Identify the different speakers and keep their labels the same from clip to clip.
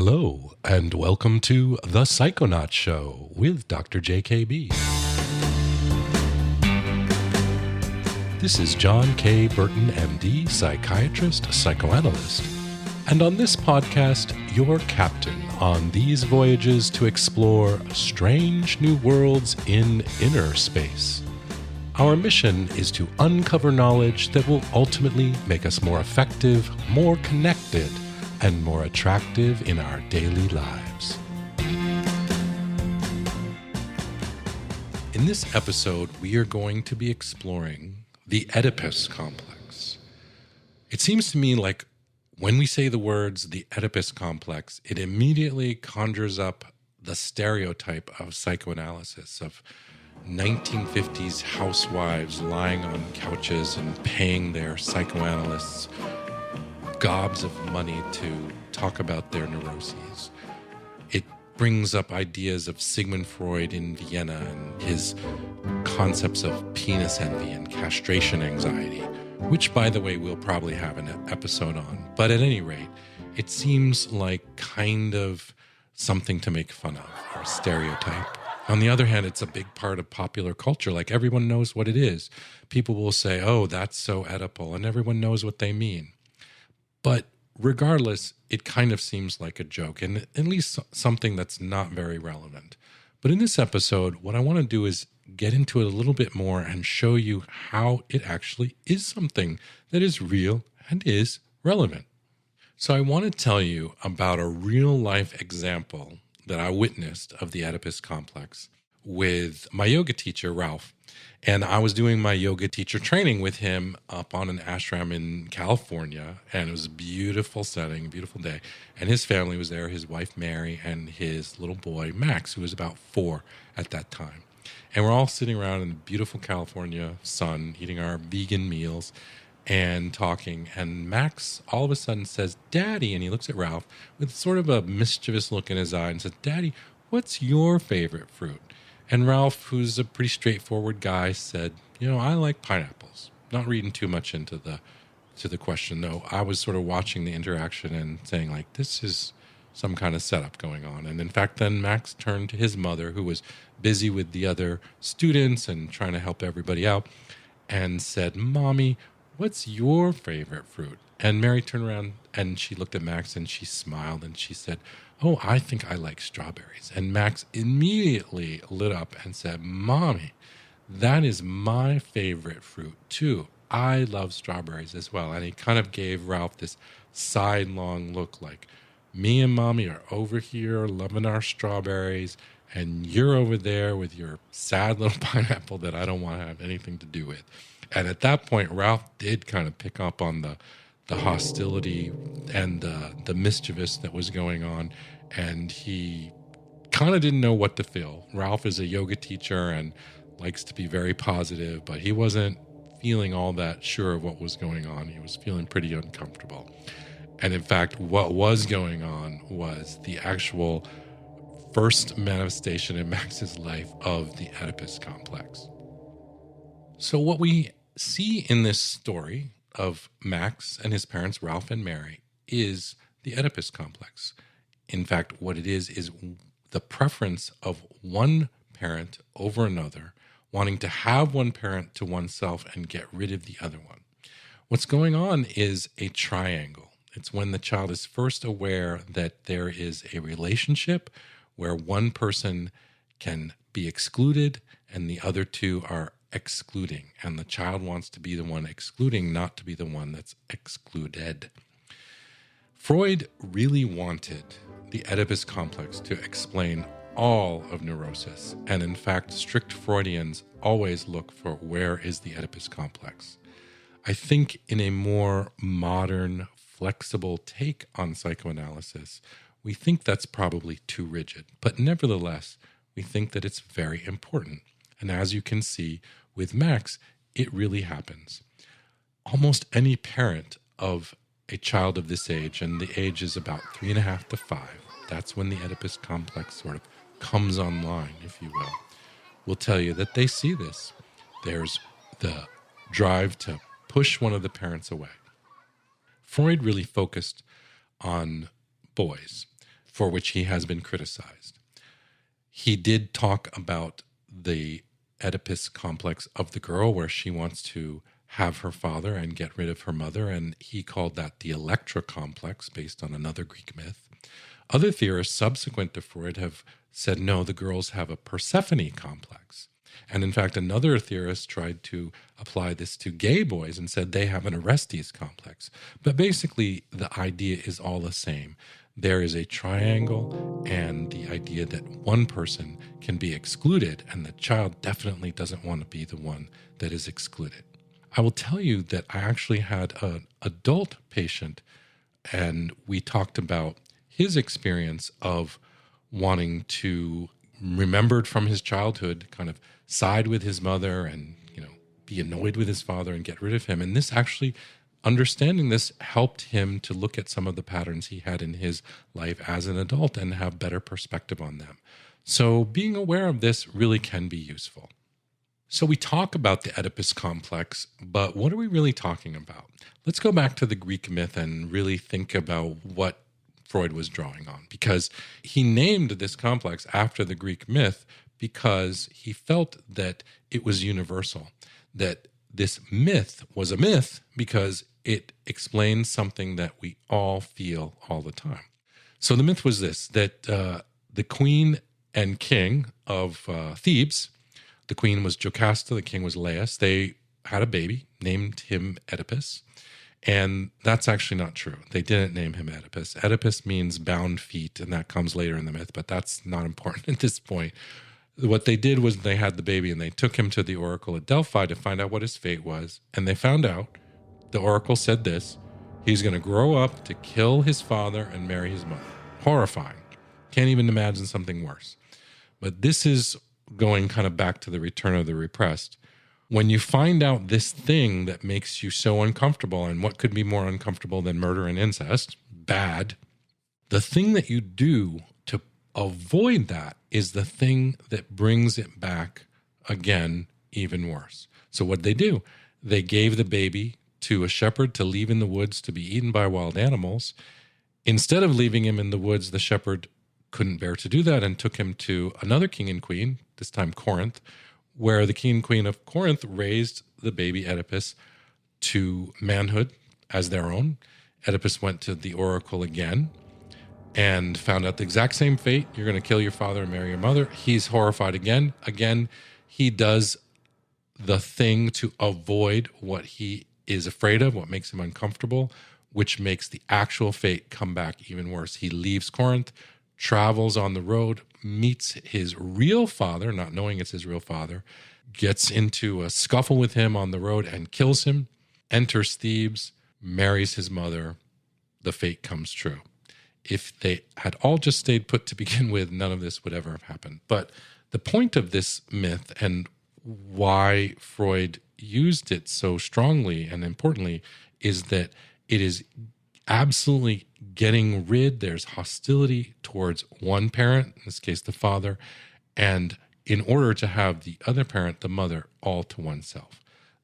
Speaker 1: Hello, and welcome to The Psychonaut Show with Dr. JKB. This is John K. Burton, MD, psychiatrist, psychoanalyst. And on this podcast, your captain on these voyages to explore strange new worlds in inner space. Our mission is to uncover knowledge that will ultimately make us more effective, more connected, and more attractive in our daily lives. In this episode, we are going to be exploring the Oedipus complex. It seems to me like when we say the words the Oedipus complex, it immediately conjures up the stereotype of psychoanalysis, of 1950s housewives lying on couches and paying their psychoanalysts gobs of money to talk about their neuroses. It brings up ideas of Sigmund Freud in Vienna and his concepts of penis envy and castration anxiety, which, by the way, we'll probably have an episode on. But at any rate, it seems like kind of something to make fun of, or a stereotype. On the other hand, it's a big part of popular culture. Like, everyone knows what it is. People will say, oh, that's so Oedipal, and everyone knows what they mean. But regardless, it kind of seems like a joke, and at least something that's not very relevant. But in this episode, what I want to do is get into it a little bit more and show you how it actually is something that is real and is relevant. So I want to tell you about a real-life example that I witnessed of the Oedipus complex with my yoga teacher, Ralph. And I was doing my yoga teacher training with him up on an ashram in California. And it was a beautiful setting, beautiful day. And his family was there, his wife, Mary, and his little boy, Max, who was about 4 at that time. And we're all sitting around in the beautiful California sun, eating our vegan meals and talking. And Max all of a sudden says, "Daddy," and he looks at Ralph with sort of a mischievous look in his eye and says, "Daddy, what's your favorite fruit?" And Ralph, who's a pretty straightforward guy, said, I like pineapples. Not reading too much into the question, though. I was sort of watching the interaction and saying, like, this is some kind of setup going on. And in fact, then Max turned to his mother, who was busy with the other students and trying to help everybody out, and said, "Mommy, what's your favorite fruit?" And Mary turned around and she looked at Max and she smiled and she said, "Oh, I think I like strawberries." And Max immediately lit up and said, "Mommy, that is my favorite fruit too. I love strawberries as well." And he kind of gave Ralph this sidelong look like, me and Mommy are over here loving our strawberries, and you're over there with your sad little pineapple that I don't want to have anything to do with. And at that point, Ralph did kind of pick up on the hostility and the mischievous that was going on, and he kind of didn't know what to feel. Ralph is a yoga teacher and likes to be very positive, but he wasn't feeling all that sure of what was going on. He was feeling pretty uncomfortable. And in fact, what was going on was the actual first manifestation in Max's life of the Oedipus complex. So what we see in this story of Max and his parents, Ralph and Mary, is the Oedipus complex. In fact, what it is the preference of one parent over another, wanting to have one parent to oneself and get rid of the other one. What's going on is a triangle. It's when the child is first aware that there is a relationship where one person can be excluded and the other two are excluding, and the child wants to be the one excluding, not to be the one that's excluded. Freud really wanted the Oedipus complex to explain all of neurosis, and in fact, strict Freudians always look for where is the Oedipus complex. I think in a more modern, flexible take on psychoanalysis, we think that's probably too rigid, but nevertheless, we think that it's very important. And as you can see with Max, it really happens. Almost any parent of a child of this age, and the age is about 3.5 to 5, that's when the Oedipus complex sort of comes online, if you will tell you that they see this. There's the drive to push one of the parents away. Freud really focused on boys. for which he has been criticized. He did talk about the Oedipus complex of the girl, where she wants to have her father and get rid of her mother, and he called that the Electra complex, based on another Greek myth. Other theorists subsequent to Freud have said, no, the girls have a Persephone complex. And in fact, another theorist tried to apply this to gay boys and said they have an Orestes complex. But basically, the idea is all the same. There is a triangle, and the idea that one person can be excluded, and the child definitely doesn't want to be the one that is excluded. I will tell you that I actually had an adult patient, and we talked about his experience of wanting to, remembered from his childhood, kind of side with his mother and, be annoyed with his father and get rid of him. And this actually, understanding this helped him to look at some of the patterns he had in his life as an adult and have better perspective on them. So being aware of this really can be useful. So we talk about the Oedipus complex, but what are we really talking about? Let's go back to the Greek myth and really think about what Freud was drawing on, because he named this complex after the Greek myth because he felt that it was universal, that this myth was a myth because it explains something that we all feel all the time. So the myth was this, that the queen and king of Thebes, the queen was Jocasta, the king was Laius, they had a baby, named him Oedipus. And that's actually not true. They didn't name him Oedipus. Oedipus means bound feet, and that comes later in the myth, but that's not important at this point. What they did was they had the baby and they took him to the oracle at Delphi to find out what his fate was. And they found out, the oracle said this, he's going to grow up to kill his father and marry his mother. Horrifying. Can't even imagine something worse. But this is going kind of back to the return of the repressed. When you find out this thing that makes you so uncomfortable, and what could be more uncomfortable than murder and incest, bad, the thing that you do to avoid that is the thing that brings it back again even worse. So what they do, they gave the baby to a shepherd to leave in the woods to be eaten by wild animals. Instead of leaving him in the woods, the shepherd couldn't bear to do that and took him to another king and queen, this time Corinth, where the king and queen of Corinth raised the baby Oedipus to manhood as their own. Oedipus went to the oracle again and found out the exact same fate. You're going to kill your father and marry your mother. He's horrified again. Again, he does the thing to avoid what he is afraid of, what makes him uncomfortable, which makes the actual fate come back even worse. He leaves Corinth, travels on the road, meets his real father, not knowing it's his real father, gets into a scuffle with him on the road and kills him, enters Thebes, marries his mother. The fate comes true. If they had all just stayed put to begin with, none of this would ever have happened. But the point of this myth and why Freud used it so strongly and importantly is that it is absolutely getting rid, there's hostility towards one parent, in this case the father, and in order to have the other parent, the mother, all to oneself.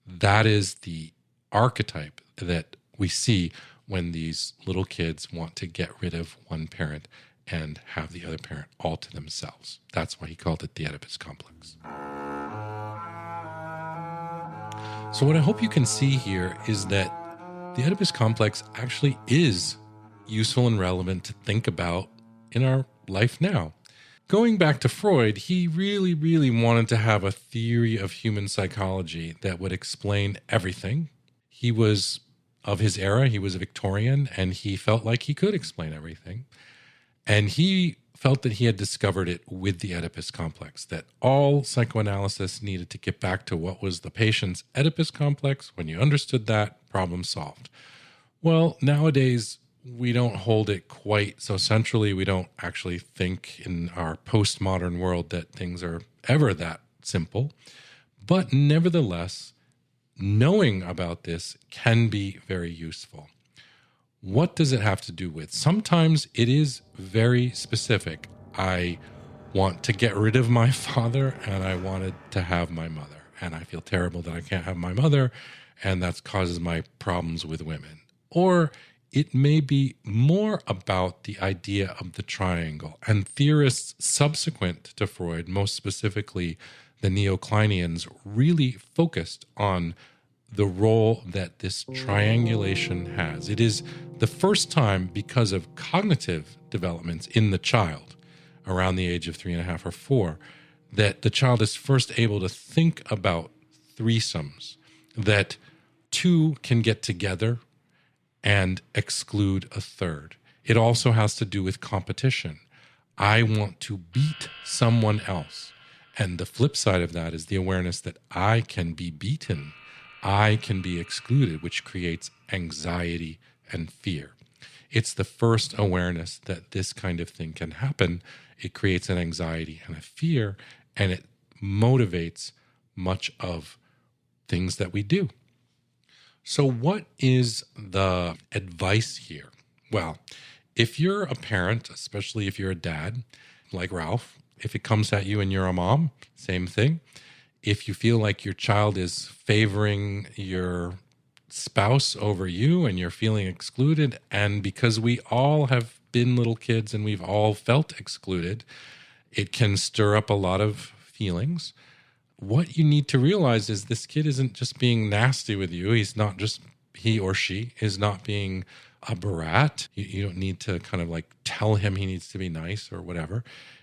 Speaker 1: That is the archetype that we see when these little kids want to get rid of one parent and have the other parent all to themselves. That's why he called it the Oedipus complex. So what I hope you can see here is that the Oedipus complex actually is useful and relevant to think about in our life now. Going back to Freud, he really, really wanted to have a theory of human psychology that would explain everything. He was of his era, he was a Victorian, and he felt like he could explain everything. And he felt that he had discovered it with the Oedipus complex, that all psychoanalysis needed to get back to what was the patient's Oedipus complex. When you understood that, problem solved. Well, nowadays, we don't hold it quite so centrally. We don't actually think in our postmodern world that things are ever that simple. But nevertheless, knowing about this can be very useful. What does it have to do with? Sometimes it is very specific. I want to get rid of my father and I wanted to have my mother. And I feel terrible that I can't have my mother, and that causes my problems with women. Or it may be more about the idea of the triangle. And theorists subsequent to Freud, most specifically the neo-Kleinians, really focused on the role that this triangulation has. It is the first time, because of cognitive developments in the child around the age of 3.5 or 4, that the child is first able to think about threesomes, that two can get together and exclude a third. It also has to do with competition. I want to beat someone else. And the flip side of that is the awareness that I can be beaten, I can be excluded, which creates anxiety and fear. It's the first awareness that this kind of thing can happen. It creates an anxiety and a fear, and it motivates much of things that we do. So what is the advice here? Well, if you're a parent, especially if you're a dad, like Ralph, if it comes at you and you're a mom, same thing. If you feel like your child is favoring your spouse over you and you're feeling excluded, and because we all have been little kids and we've all felt excluded, it can stir up a lot of feelings. What you need to realize is this kid isn't just being nasty with you. He or she is not being a brat. You don't need to kind of like tell him he needs to be nice or whatever.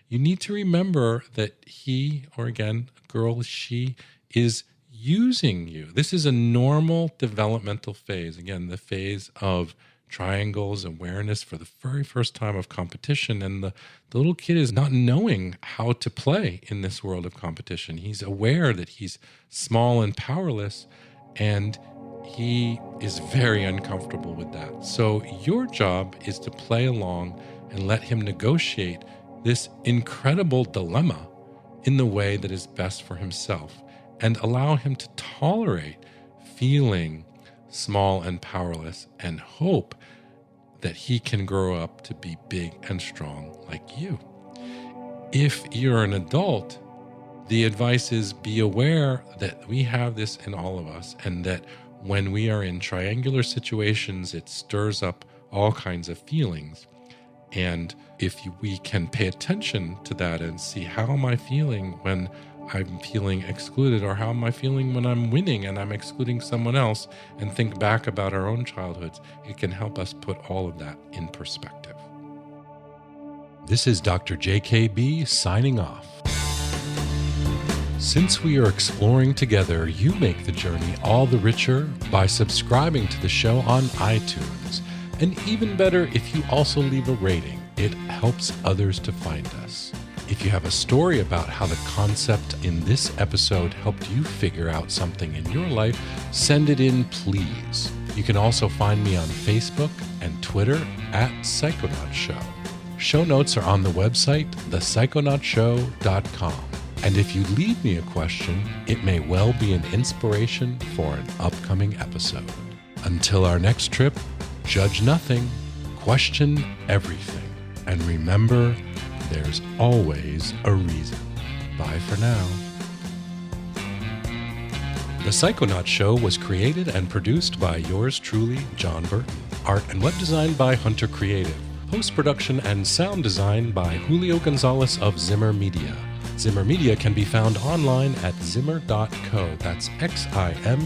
Speaker 1: You need to remember that he, or again, girl, she is using you. This is a normal developmental phase. Again, the phase of triangles, awareness for the very first time of competition. And the little kid is not knowing how to play in this world of competition. He's aware that he's small and powerless, and he is very uncomfortable with that. So your job is to play along and let him negotiate this incredible dilemma in the way that is best for himself, and allow him to tolerate feeling small and powerless, and hope that he can grow up to be big and strong like you. If you're an adult, the advice is be aware that we have this in all of us, and that when we are in triangular situations, it stirs up all kinds of feelings. And if we can pay attention to that and see, how am I feeling when I'm feeling excluded, or how am I feeling when I'm winning and I'm excluding someone else, and think back about our own childhoods, it can help us put all of that in perspective. This is Dr. JKB signing off. Since we are exploring together, you make the journey all the richer by subscribing to the show on iTunes. And even better, if you also leave a rating, it helps others to find us. If you have a story about how the concept in this episode helped you figure out something in your life, send it in, please. You can also find me on Facebook and Twitter at Psychonaut Show. Show notes are on the website, thepsychonautshow.com. And if you leave me a question, it may well be an inspiration for an upcoming episode. Until our next trip, judge nothing, question everything, and remember, there's always a reason. Bye for now. The Psychonaut Show was created and produced by yours truly, John Burton. Art and web design by Hunter Creative. Post-production and sound design by Julio Gonzalez of Zimmer Media. Zimmer Media can be found online at zimmer.co. That's Ximer.co.